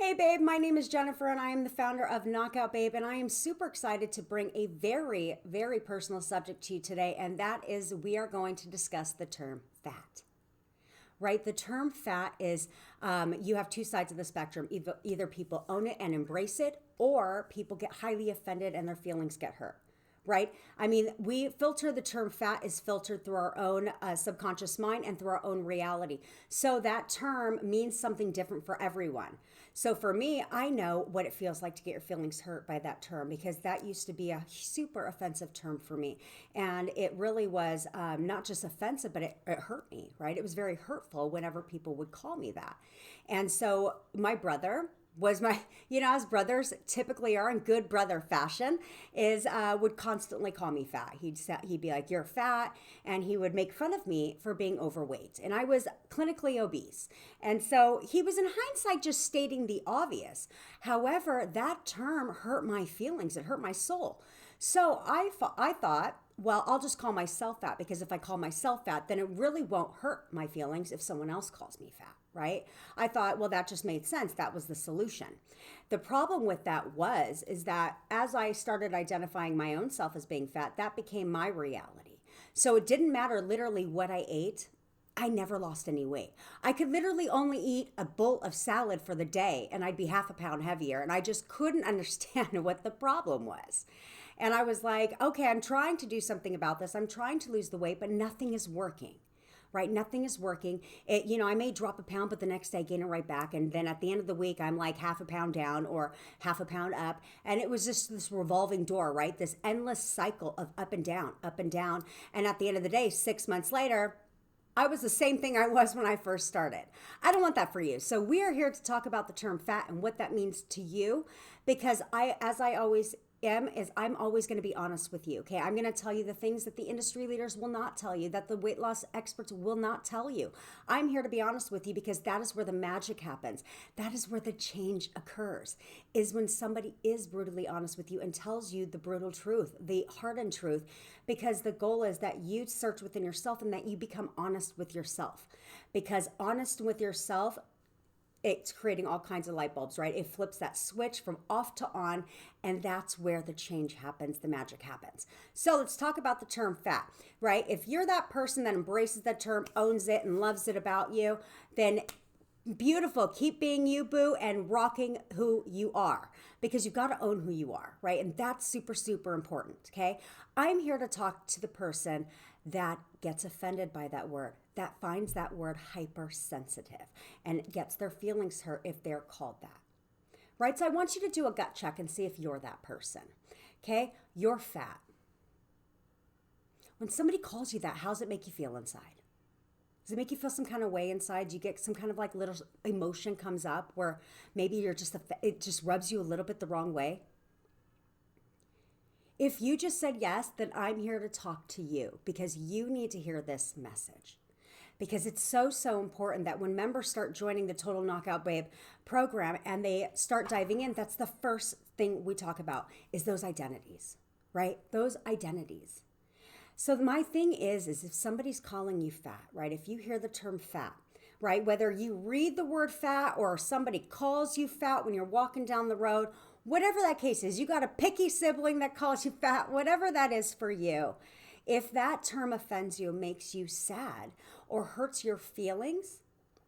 Hey babe, my name is Jennifer and I am the founder of Knockout Babe, and I am super excited to bring a very, very personal subject to you today, and that is we are going to discuss the term fat. Right? The term fat is, you have two sides of the spectrum. Either people own it and embrace it, or people get highly offended and their feelings get hurt. Right? I mean, we filter the term fat is filtered through our own subconscious mind and through our own reality. So that term means something different for everyone. So for me, I know what it feels like to get your feelings hurt by that term because that used to be a super offensive term for me. And it really was not just offensive, but it hurt me, right? It was very hurtful whenever people would call me that. And so my brother, was my, as brothers typically are in good brother fashion, is would constantly call me fat. He'd be like, "You're fat," and he would make fun of me for being overweight, and I was clinically obese. And so he was, in hindsight, just stating the obvious. However, that term hurt my feelings. It hurt my soul. So I thought, well, I'll just call myself fat, because if I call myself fat, then it really won't hurt my feelings if someone else calls me fat, right? I thought, well, that just made sense. That was the solution. The problem with that is that as I started identifying my own self as being fat, that became my reality. So it didn't matter literally what I ate. I never lost any weight. I could literally only eat a bowl of salad for the day and I'd be half a pound heavier. And I just couldn't understand what the problem was. And I was like, okay, I'm trying to do something about this. I'm trying to lose the weight, but nothing is working. Right? Nothing is working. I may drop a pound, but the next day I gain it right back. And then at the end of the week, I'm like half a pound down or half a pound up. And it was just this revolving door, right? This endless cycle of up and down, up and down. And at the end of the day, 6 months later, I was the same thing I was when I first started. I don't want that for you. So we are here to talk about the term fat and what that means to you, because as I always I'm always going to be honest with you. Okay. I'm going to tell you the things that the industry leaders will not tell you, that the weight loss experts will not tell you. I'm here to be honest with you because that is where the magic happens. That is where the change occurs, is when somebody is brutally honest with you and tells you the brutal truth, the hardened truth, because the goal is that you search within yourself and that you become honest with yourself. Because honest with yourself, it's creating all kinds of light bulbs, right? It flips that switch from off to on, and that's where the change happens, the magic happens. So let's talk about the term fat, right? If you're that person that embraces that term, owns it, and loves it about you, then beautiful. Keep being you, boo, and rocking who you are, because you've got to own who you are, right? And that's super, super important, okay? I'm here to talk to the person that gets offended by that word, that finds that word hypersensitive and gets their feelings hurt if they're called that, right? So I want you to do a gut check and see if you're that person, okay? You're fat. When somebody calls you that, how does it make you feel inside? Does it make you feel some kind of way inside? Do you get some kind of like little emotion comes up where maybe it just rubs you a little bit the wrong way? If you just said yes, then I'm here to talk to you because you need to hear this message. Because it's so, so important that when members start joining the Total Knockout Babe program and they start diving in, that's the first thing we talk about is those identities, right? Those identities. So my thing is if somebody's calling you fat, right? If you hear the term fat, right? Whether you read the word fat or somebody calls you fat when you're walking down the road, whatever that case is, you got a picky sibling that calls you fat, whatever that is for you. If that term offends you, makes you sad, or hurts your feelings,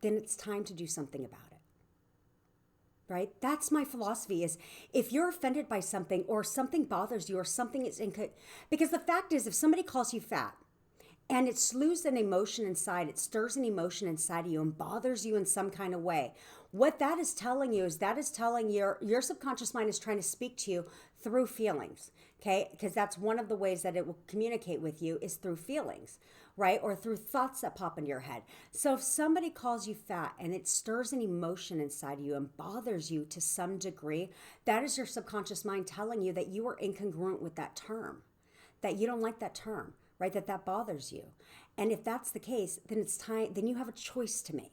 then it's time to do something about it. Right? That's my philosophy is if you're offended by something or something bothers you or something is because the fact is if somebody calls you fat and it slews an emotion inside, it stirs an emotion inside of you and bothers you in some kind of way, what that is telling you is that is telling your subconscious mind is trying to speak to you through feelings, okay? Because that's one of the ways that it will communicate with you is through feelings, right? Or through thoughts that pop into your head. So if somebody calls you fat and it stirs an emotion inside of you and bothers you to some degree, that is your subconscious mind telling you that you are incongruent with that term, that you don't like that term, right? That bothers you. And if that's the case, then it's time, then you have a choice to make.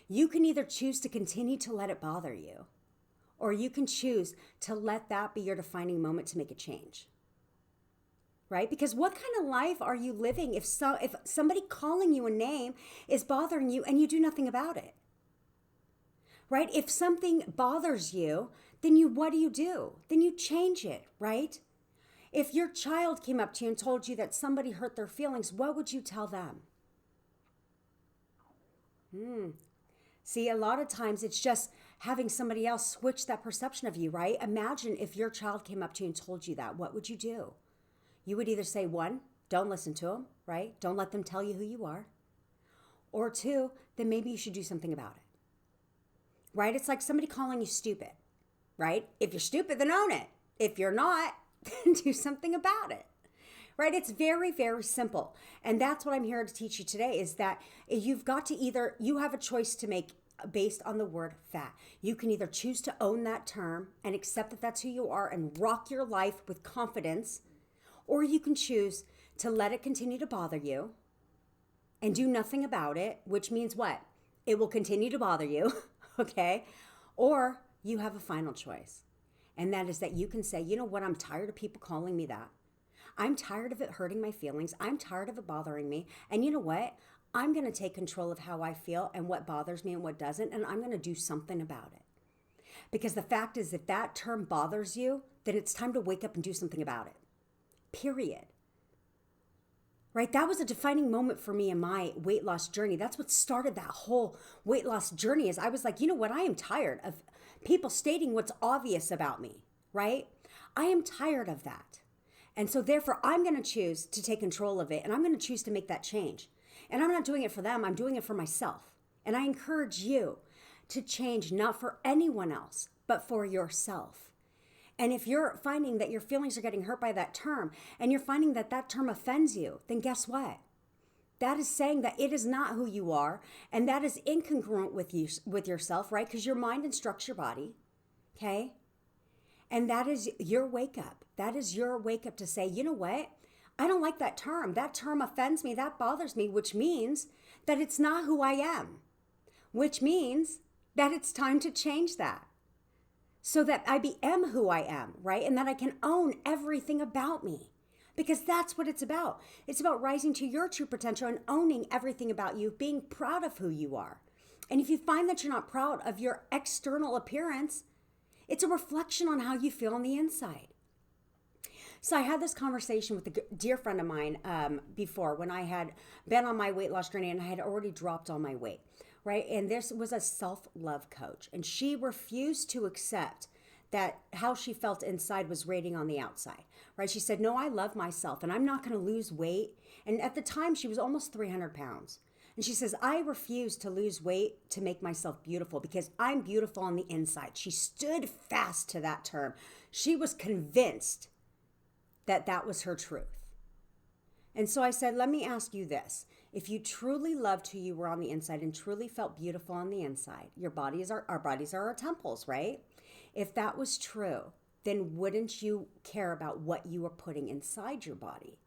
You can either choose to continue to let it bother you, or you can choose to let that be your defining moment to make a change. Right? Because what kind of life are you living if somebody calling you a name is bothering you and you do nothing about it? right? If something bothers you, then what do? Then you change it, right? If your child came up to you and told you that somebody hurt their feelings, what would you tell them? See, a lot of times it's just having somebody else switch that perception of you, right? Imagine if your child came up to you and told you that, what would you do? You would either say, one, don't listen to them, right? Don't let them tell you who you are. Or two, then maybe you should do something about it, right? It's like somebody calling you stupid, right? If you're stupid, then own it. If you're not, then do something about it, right? It's very, very simple. And that's what I'm here to teach you today is that you've got to you have a choice to make based on the word fat. You can either choose to own that term and accept that that's who you are and rock your life with confidence, or you can choose to let it continue to bother you and do nothing about it, which means what? It will continue to bother you, okay? Or you have a final choice. And that is that you can say, you know what? I'm tired of people calling me that. I'm tired of it hurting my feelings. I'm tired of it bothering me. And you know what? I'm going to take control of how I feel and what bothers me and what doesn't. And I'm going to do something about it. Because the fact is, if that term bothers you, then it's time to wake up and do something about it. Period. Right? That was a defining moment for me in my weight loss journey. That's what started that whole weight loss journey is I was like, you know what? I am tired of people stating what's obvious about me, right? I am tired of that. And so therefore, I'm going to choose to take control of it and I'm going to choose to make that change. And I'm not doing it for them. I'm doing it for myself. And I encourage you to change not for anyone else, but for yourself. And if you're finding that your feelings are getting hurt by that term and you're finding that that term offends you, then guess what? That is saying that it is not who you are and that is incongruent with yourself, right? Because your mind instructs your body, okay? And that is your wake up. That is your wake up to say, you know what? I don't like that term. That term offends me. That bothers me, which means that it's not who I am, which means that it's time to change that. So that I am who I am, right? And that I can own everything about me. Because that's what it's about. It's about rising to your true potential and owning everything about you, being proud of who you are. And if you find that you're not proud of your external appearance, it's a reflection on how you feel on the inside. So I had this conversation with a dear friend of mine before when I had been on my weight loss journey and I had already dropped all my weight. Right? And this was a self-love coach. And she refused to accept that how she felt inside was rating on the outside. Right? She said, no, I love myself and I'm not going to lose weight. And at the time, she was almost 300 pounds. And she says, I refuse to lose weight to make myself beautiful because I'm beautiful on the inside. She stood fast to that term. She was convinced that that was her truth. And so I said, let me ask you this. If you truly loved who you were on the inside and truly felt beautiful on the inside, our bodies are our temples, right? If that was true, then wouldn't you care about what you were putting inside your body?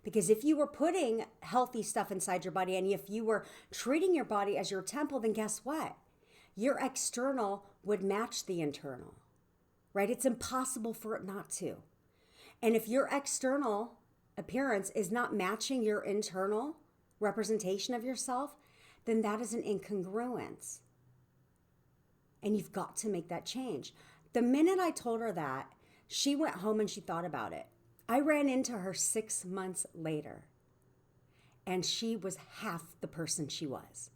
Because if you were putting healthy stuff inside your body and if you were treating your body as your temple, then guess what? Your external would match the internal, right? It's impossible for it not to. And if your external appearance is not matching your internal representation of yourself, then that is an incongruence. And you've got to make that change. The minute I told her that, she went home and she thought about it. I ran into her 6 months later, and she was half the person she was.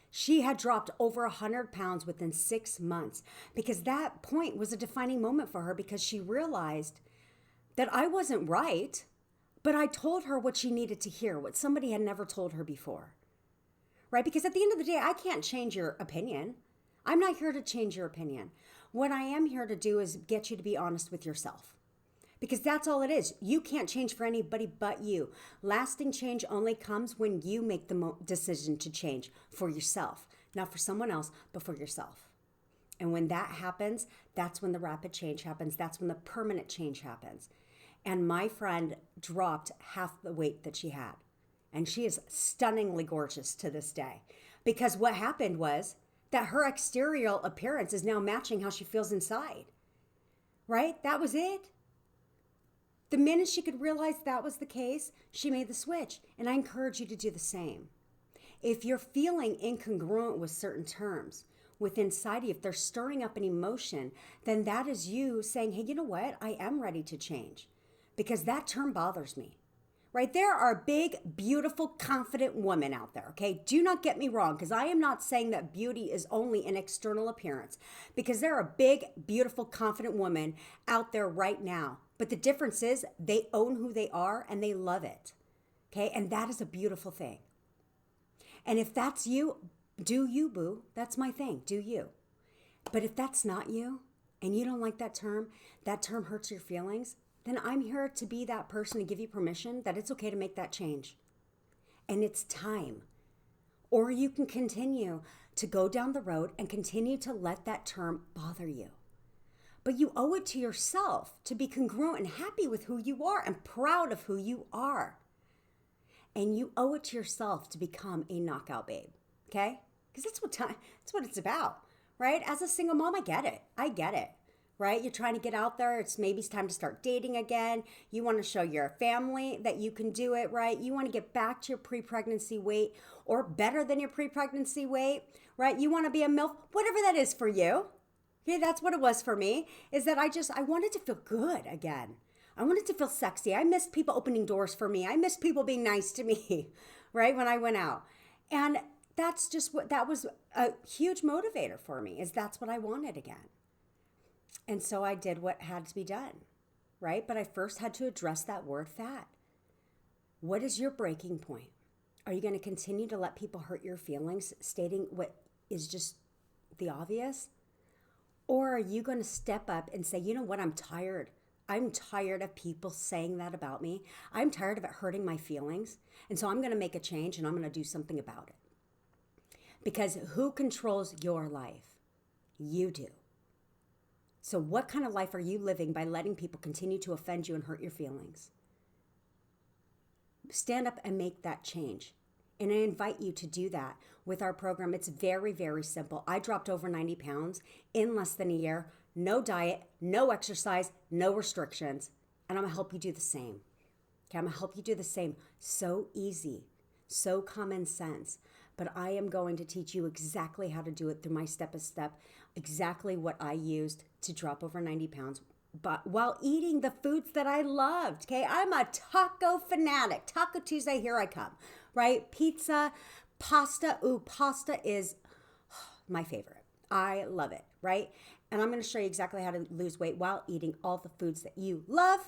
She had dropped over 100 pounds within 6 months because that point was a defining moment for her because she realized that I wasn't right. But I told her what she needed to hear, what somebody had never told her before, right? Because at the end of the day, I can't change your opinion. I'm not here to change your opinion. What I am here to do is get you to be honest with yourself because that's all it is. You can't change for anybody but you. Lasting change only comes when you make the decision to change for yourself, not for someone else, but for yourself. And when that happens, that's when the rapid change happens. That's when the permanent change happens. And my friend dropped half the weight that she had. And she is stunningly gorgeous to this day. Because what happened was that her exterior appearance is now matching how she feels inside. Right? That was it. The minute she could realize that was the case, she made the switch. And I encourage you to do the same. If you're feeling incongruent with certain terms, within inside you, if they're stirring up an emotion, then that is you saying, hey, you know what? I am ready to change because that term bothers me. Right? There are big, beautiful, confident women out there, okay? Do not get me wrong, because I am not saying that beauty is only an external appearance, because there are big, beautiful, confident women out there right now. But the difference is they own who they are and they love it, okay? And that is a beautiful thing. And if that's you, do you, boo. That's my thing, do you. But if that's not you and you don't like that term hurts your feelings, then I'm here to be that person to give you permission that it's okay to make that change. And it's time. Or you can continue to go down the road and continue to let that term bother you. But you owe it to yourself to be congruent and happy with who you are and proud of who you are. And you owe it to yourself to become a knockout babe, okay? Because that's what it's about, right? As a single mom, I get it. Right? You're trying to get out there. Maybe it's time to start dating again. You want to show your family that you can do it, right? You want to get back to your pre-pregnancy weight or better than your pre-pregnancy weight, right? You want to be a MILF, whatever that is for you. Okay, that's what it was for me, is that I wanted to feel good again. I wanted to feel sexy. I missed people opening doors for me. I missed people being nice to me, right? When I went out. And that was a huge motivator for me, is that's what I wanted again. And so I did what had to be done, right? But I first had to address that word fat. What is your breaking point? Are you going to continue to let people hurt your feelings, stating what is just the obvious? Or are you going to step up and say, you know what, I'm tired. I'm tired of people saying that about me. I'm tired of it hurting my feelings. And so I'm going to make a change and I'm going to do something about it. Because who controls your life? You do. So what kind of life are you living by letting people continue to offend you and hurt your feelings? Stand up and make that change. And I invite you to do that with our program. It's very, very simple. I dropped over 90 pounds in less than a year. No diet, no exercise, no restrictions. And I'm going to help you do the same. Okay, I'm going to help you do the same. So easy, so common sense. But I am going to teach you exactly how to do it through my step-by-step, exactly what I used to drop over 90 pounds, but while eating the foods that I loved, okay? I'm a taco fanatic. Taco Tuesday, here I come, right? Pizza, pasta. Ooh, pasta is my favorite. I love it, right? And I'm going to show you exactly how to lose weight while eating all the foods that you love.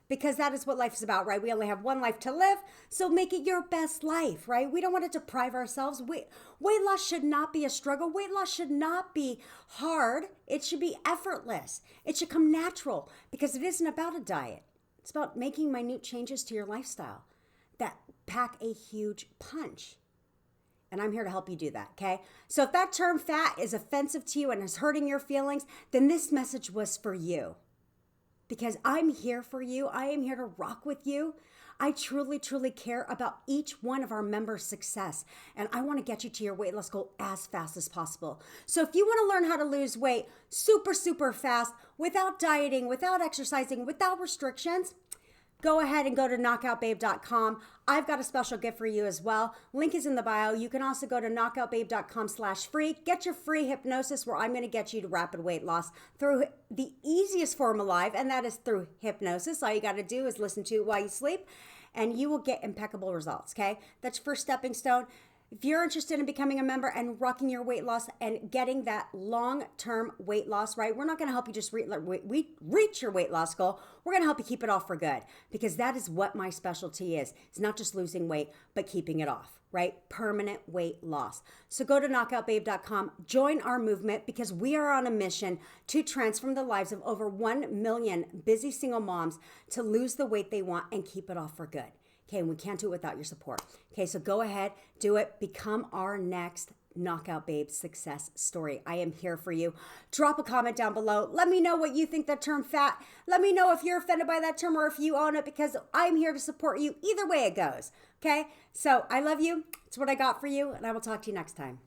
Because that is what life is about, right? We only have one life to live, so make it your best life, right? We don't want to deprive ourselves. Weight loss should not be a struggle. Weight loss should not be hard. It should be effortless. It should come natural because it isn't about a diet. It's about making minute changes to your lifestyle that pack a huge punch. And I'm here to help you do that, okay? So if that term fat is offensive to you and is hurting your feelings, then this message was for you. Because I'm here for you. I am here to rock with you. I truly, truly care about each one of our members' success. And I want to get you to your weight loss goal as fast as possible. So if you want to learn how to lose weight super, super fast, without dieting, without exercising, without restrictions, go ahead and go to knockoutbabe.com. I've got a special gift for you as well. Link is in the bio. You can also go to knockoutbabe.com/free. Get your free hypnosis where I'm going to get you to rapid weight loss through the easiest form alive, and that is through hypnosis. All you got to do is listen to it while you sleep, and you will get impeccable results, okay? That's your first stepping stone. If you're interested in becoming a member and rocking your weight loss and getting that long-term weight loss, right? We're not going to help you just reach your weight loss goal. We're going to help you keep it off for good because that is what my specialty is. It's not just losing weight, but keeping it off, right? Permanent weight loss. So go to knockoutbabe.com, join our movement because we are on a mission to transform the lives of over 1 million busy single moms to lose the weight they want and keep it off for good. Okay, and we can't do it without your support. Okay, so go ahead, do it. Become our next Knockout Babe success story. I am here for you. Drop a comment down below. Let me know what you think the term fat. Let me know if you're offended by that term or if you own it because I'm here to support you. Either way it goes. Okay, so I love you. It's what I got for you, and I will talk to you next time.